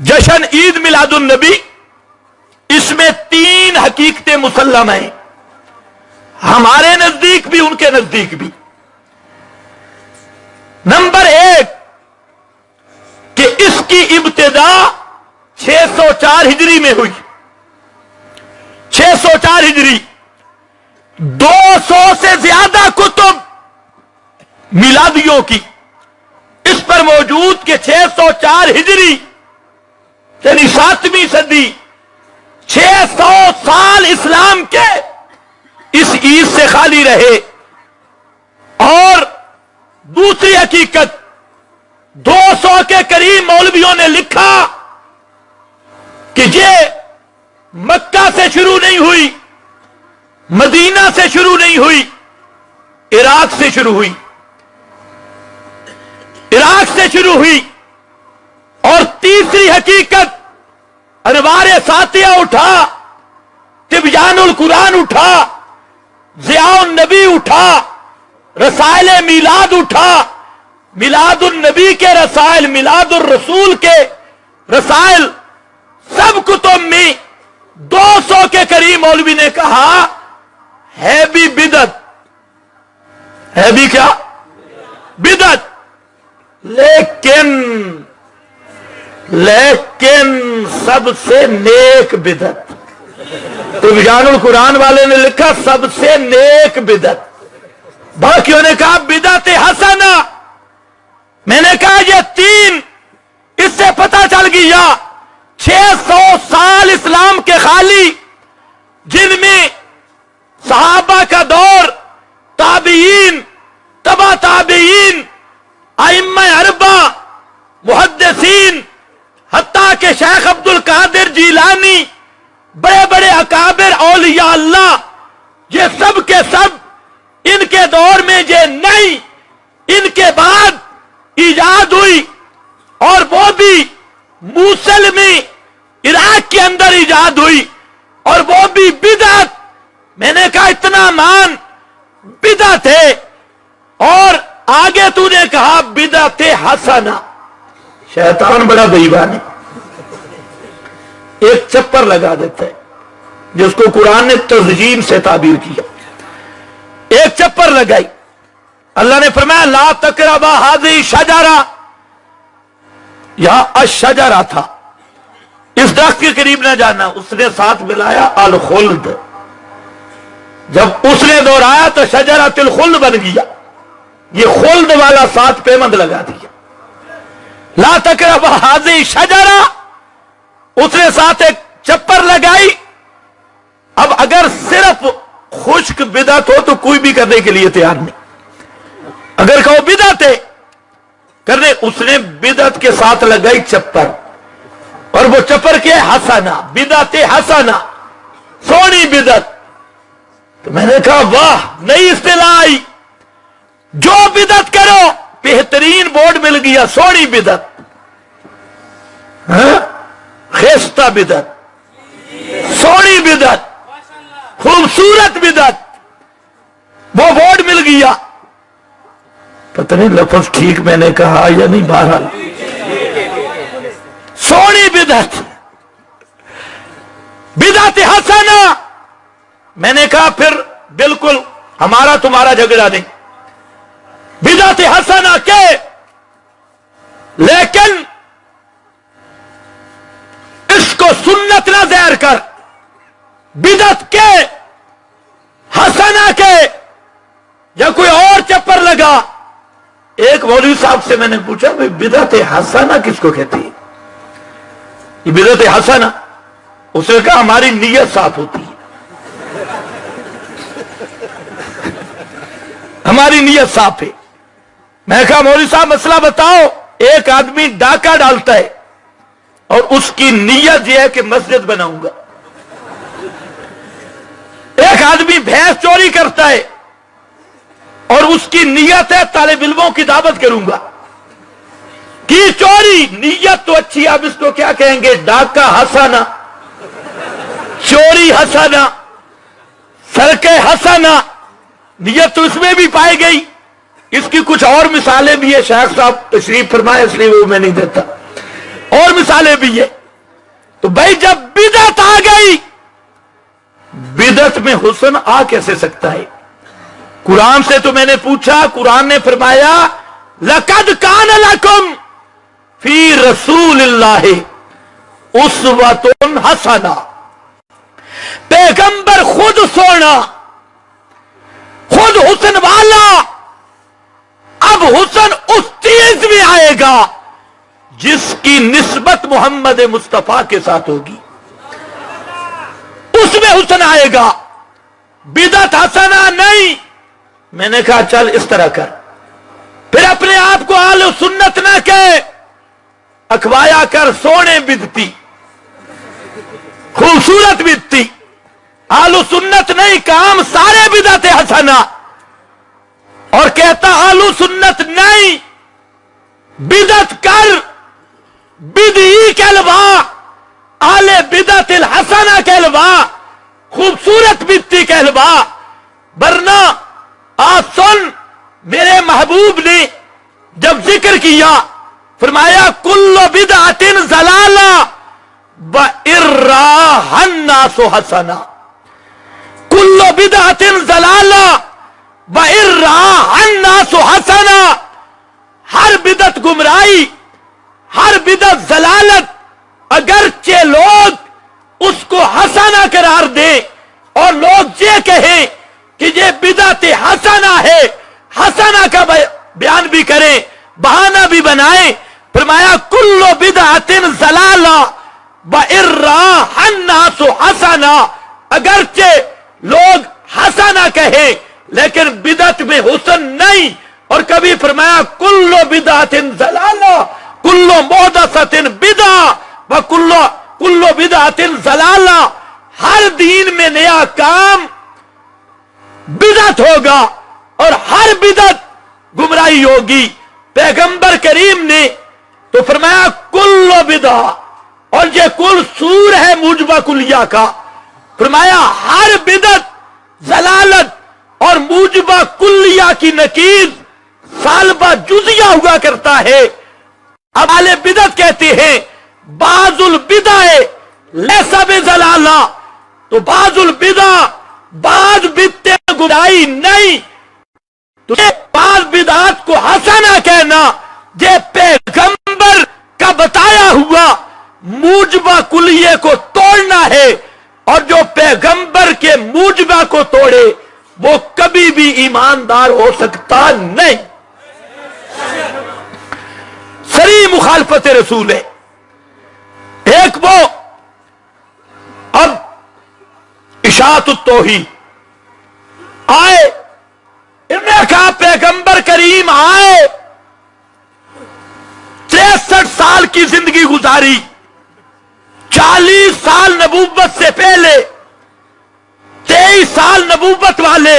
جشن عید میلاد النبی، اس میں 3 حقیقتیں مسلم ہیں، ہمارے نزدیک بھی ان کے نزدیک بھی۔ نمبر 1 کہ اس کی ابتدا 604 ہجری میں ہوئی۔ 604 ہجری، 200 سے زیادہ کتب میلادیوں کی اس پر موجود کہ 604 ہجری یعنی 7ویں صدی، 600 سال اسلام کے اس عید سے خالی رہے۔ اور دوسری حقیقت، 200 کے قریب مولویوں نے لکھا کہ یہ مکہ سے شروع نہیں ہوئی، مدینہ سے شروع نہیں ہوئی، عراق سے شروع ہوئی، عراق سے شروع ہوئی۔ اور تیسری حقیقت، انوار ساتیہ اٹھا، تبیان القرآن اٹھا، ضیاء النبی اٹھا، رسائل میلاد اٹھا، میلاد النبی کے رسائل، میلاد الرسول کے رسائل، سب کتب میں 200 کے قریب مولوی نے کہا ہے بھی بدعت، ہے بھی کیا؟ بدعت۔ لیکن سب سے نیک بدعت۔ تو تبیان القرآن والے نے لکھا سب سے نیک بدعت، باقیوں نے کہا بدعت حسنہ۔ میں نے کہا یہ 3 اس سے پتہ چل گیا 600 سال اسلام کے خالی، جن میں صحابہ کا دور، تابعین، تبع تابعین، ائمہ اربعہ، محدثین، حتیٰ کہ شیخ عبد القادر جیلانی، بڑے بڑے اکابر اولیاء اللہ، یہ سب کے سب ان کے دور میں یہ نہیں، ان کے بعد ایجاد ہوئی، اور وہ بھی موصل میں عراق کے اندر ایجاد ہوئی، اور وہ بھی بدعت۔ میں نے کہا اتنا مان بدعت ہے، اور آگے تو نے کہا بدعت حسنہ۔ شیطان بڑا بیمان ہے، ایک چپر لگا دیتا ہے جس کو قرآن نے تزیین سے تعبیر کیا۔ ایک چپر لگائی، اللہ نے فرمایا لا تقربا ھذہ شجرہ، یہاں الشجرہ تھا، اس درخت کے قریب نہ جانا۔ اس نے ساتھ ملایا الخلد، جب اس نے دہرایا تو شجرۃ الخلد بن گیا، یہ خلد والا ساتھ پیمند لگا دیا۔ لا تقربا ھذہ شجرہ، اس نے ساتھ ایک چپر لگائی۔ اب اگر صرف خشک بدعت ہو تو کوئی بھی کرنے کے لیے تیار نہیں، اگر کہو بدعت ہے کرنے، اس نے بدعت کے ساتھ لگائی چپر، اور وہ چپر کے حسنہ، بدعت حسنہ، سونی بدعت۔ تو میں نے کہا واہ، نئی اصطلاح آئی، جو بدعت کرو بہترین بورڈ مل گیا، سونی بدعت، خیستہ بدعت، سونی بدعت، خوبصورت بدعت، وہ بورڈ مل گیا۔ پتہ نہیں لفظ ٹھیک میں نے کہا یا نہیں، بہرحال سونی بدعت، بدعت حسنہ۔ میں نے کہا پھر بالکل ہمارا تمہارا جھگڑا نہیں، بدعت حسنہ کے، لیکن اس کو سنت نہ ظاہر کر، بدعت کے، حسنہ کے، یا کوئی اور چپر لگا۔ ایک مولوی صاحب سے میں نے پوچھا بھئی بدعت حسنہ کس کو کہتی ہے؟ یہ بدعت حسنہ، اس نے کہا ہماری نیت صاف ہوتی ہے، ہماری نیت صاف ہے۔ میں نے کہا مولوی صاحب مسئلہ بتاؤ، ایک آدمی ڈاکہ ڈالتا ہے اور اس کی نیت یہ ہے کہ مسجد بناؤں گا، ایک آدمی بھینس چوری کرتا ہے اور اس کی نیت ہے طالب علموں کی دعوت کروں گا، کی چوری، نیت تو اچھی، اب اس کو کیا کہیں گے؟ ڈاکہ حسنہ، چوری حسنہ، سرقہ حسنہ، نیت تو اس میں بھی پائی گئی۔ اس کی کچھ اور مثالیں بھی ہے، شیخ صاحب تشریف فرمائے اس لیے وہ میں نہیں دیتا۔ اور مثالیں بھی ہے. تو بھائی جب بدعت آ گئی، بدعت میں حسن آ کیسے سکتا ہے؟ قرآن سے تو میں نے پوچھا، قرآن نے فرمایا لَقَدْ كَانَ لَكُمْ فِي رَسُولِ اللَّهِ أُسْوَةٌ حَسَنَةٌ. پیغمبر خود سونا، خود حسن والا. اب حسن اس چیز میں آئے گا جس کی نسبت محمد مصطفیٰ کے ساتھ ہوگی، اس میں حسن آئے گا. بدعت حسنہ نہیں. میں نے کہا چل اس طرح کر، پھر اپنے آپ کو اہل سنت نہ کہے، اکھوایا کر سونے بدتی، خوبصورت بدتی. اہل سنت نہیں، کام سارے بدعت حسنہ. اور کہتا اہل سنت نہیں، بدعت کر، بدعی کہلوا، اہل بدعت الحسنہ کہلوا، خوبصورت بدتی کہلوا. ورنہ آج سن، میرے محبوب نے جب ذکر کیا فرمایا کل بدعت ضلالہ وَإِرَّاهَا النَّاسُ حَسَنًا. کل بدعت ضلالہ وَإِرَّاهَا النَّاسُ حَسَنًا. ہر بدعت گمراہی، ہر بدعت ضلالت، اگرچہ لوگ اس کو حسنہ قرار دیں اور لوگ یہ کہیں کہ یہ بدعت حسنہ ہے، حسنہ کا بیان بھی کریں، بہانہ بھی بنائیں. فرمایا کل بدعت ضلالہ وَإِرَّاهَا النَّاسُ حَسَنًا. اگرچہ لوگ حسنہ کہیں لیکن بدعت میں حسن نہیں. اور کبھی فرمایا کل بدعت ضلالہ کل محدثۃ بدعہ وکل بدعت ضلالہ. ہر دین میں نیا کام بدعت ہوگا اور ہر بدعت گمراہی ہوگی. پیغمبر کریم نے تو فرمایا کل بدعہ، اور یہ کل سور ہے موجبہ کلیہ کا. فرمایا ہر بدعت ضلالت اور موجبہ کلیہ کی نقیض سالبہ جزیہ ہوا کرتا ہے. اب اہل بدعت کہتے ہیں بعض البدع لیس بضلالہ. تو بعض البدع، بعض بدعتیں گمراہی نہیں. تو بعض بدعات کو حسنہ کہنا یہ پیغمبر کا بتایا ہوا موجبہ کلیہ کو توڑنا ہے. اور جو پیغمبر کے موجبہ کو توڑے وہ کبھی بھی ایماندار ہو سکتا نہیں. سری مخالفت رسول ہے. ایک وہ اب اشاعت التوحید آئے، انہوں نے کہا پیغمبر کریم آئے، 63 سال کی زندگی گزاری، 40 سال نبوت سے پہلے، 23 سال نبوت والے،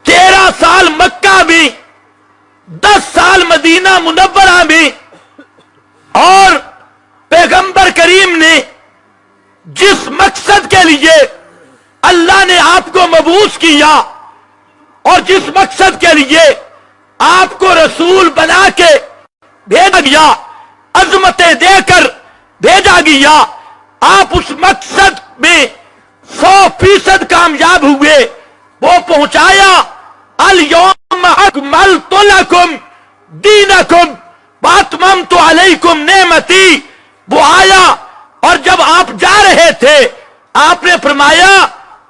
13 سال مکہ میں، 10 سال مدینہ منورہ میں. اور پیغمبر کریم نے جس مقصد کے لیے اللہ نے آپ کو مبعوث کیا اور جس مقصد کے لیے آپ کو رسول بنا کے بھیجا گیا، عظمتیں دے کر بھیجا گیا، آپ اس مقصد میں 100% کامیاب ہوئے. وہ پہنچایا الیوم اکملت لکم دینکم واتممت علیکم نعمتی. وہ آیا اور جب آپ جا رہے تھے آپ نے فرمایا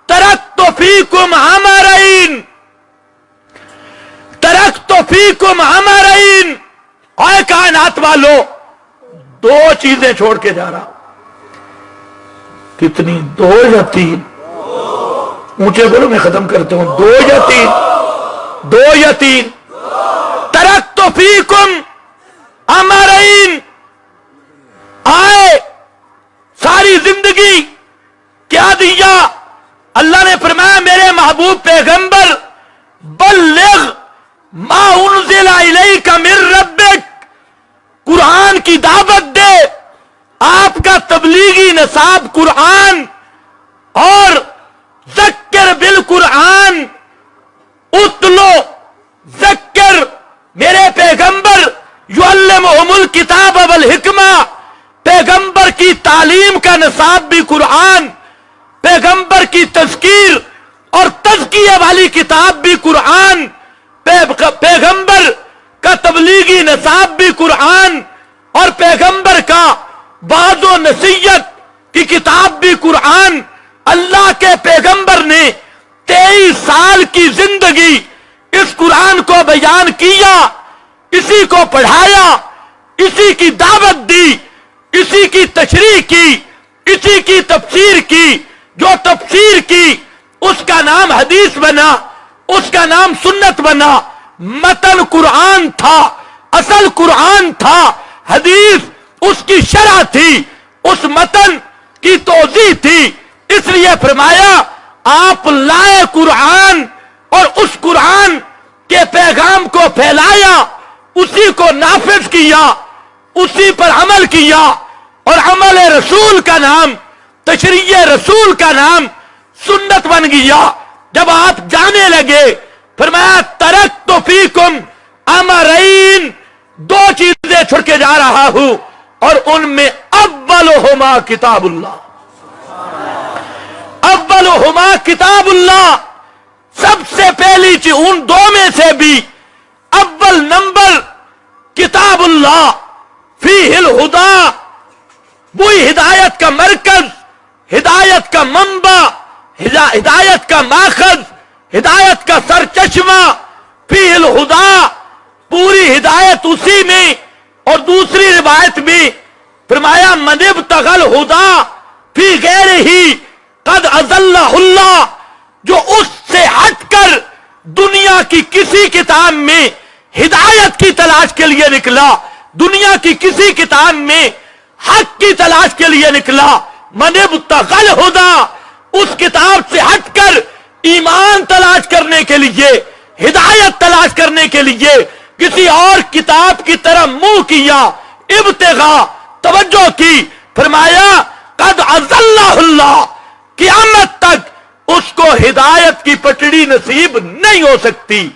ترکت فیکم امرین، ترکت فیکم امرین. اے کائنات والو، 2 چیزیں چھوڑ کے جا رہا. کتنی؟ 2 یا 3؟ اونچے بولو میں ختم کرتا ہوں. 2 یا 3؟ 2 یا 3؟ ترکت فیکم امرین. آئے ساری زندگی کیا دیا؟ اللہ نے فرمایا میرے محبوب پیغمبر بلغ ما انزل الیک من ربک، قرآن کی دعوت دے. آپ کا تبلیغی نصاب قرآن، اور ذکر بالقرآن، اتلو ذکر. میرے پیغمبر یعلمہم الکتاب والحکمہ، پیغمبر کی تعلیم کا نصاب بھی قرآن، پیغمبر کی تذکیر اور تزکیہ والی کتاب بھی قرآن، پیغمبر کا تبلیغی نصاب بھی قرآن، اور پیغمبر کا وعظ و نصیحت کی کتاب بھی قرآن۔ اللہ کے پیغمبر نے 23 سال کی زندگی اس قرآن کو بیان کیا، اسی کو پڑھایا، اسی کی دعوت دی، اسی کی تشریح کی، اسی کی تفسیر کی۔ جو تفسیر کی اس کا نام حدیث بنا، اس کا نام سنت بنا۔ متن قرآن تھا، اصل قرآن تھا، حدیث اس کی شرح تھی، اس متن کی توضیح تھی۔ اس لیے فرمایا آپ لائے قرآن اور اس قرآن کے پیغام کو پھیلایا، اسی کو نافذ کیا، اسی پر عمل کیا، اور عمل رسول کا نام، تشریع رسول کا نام سنت بن گیا۔ جب آپ جانے لگے فرمایا ترکت فیکم امرین، 2 چیزیں چھوڑ کے جا رہا ہوں، اور ان میں اولہما کتاب اللہ، اولہما کتاب اللہ، سب سے پہلی چیز ان 2 میں سے بھی اول نمبر کتاب اللہ، فیہ الہدی، وہی ہدایت کا مرکز، ہدایت کا منبع، ہدایت کا ماخذ، ہدایت کا سرچشمہ، فیہ الہدی، پوری ہدایت اسی میں۔ اور دوسری روایت میں فرمایا من ابتغى الہدی فی غیرہ قد اضلہ اللہ، جو اس سے ہٹ کر دنیا کی کسی کتاب میں ہدایت کی تلاش کے لیے نکلا، دنیا کی کسی کتاب میں حق کی تلاش کے لیے نکلا، من ابتغى الہدی، اس کتاب سے ہٹ کر ایمان تلاش کرنے کے لیے، ہدایت تلاش کرنے کے لیے کسی اور کتاب کی طرف منہ کیا، ابتغاء توجہ کی، فرمایا قد اضلہ اللہ، قیامت تک اس کو ہدایت کی پٹڑی نصیب نہیں ہو سکتی۔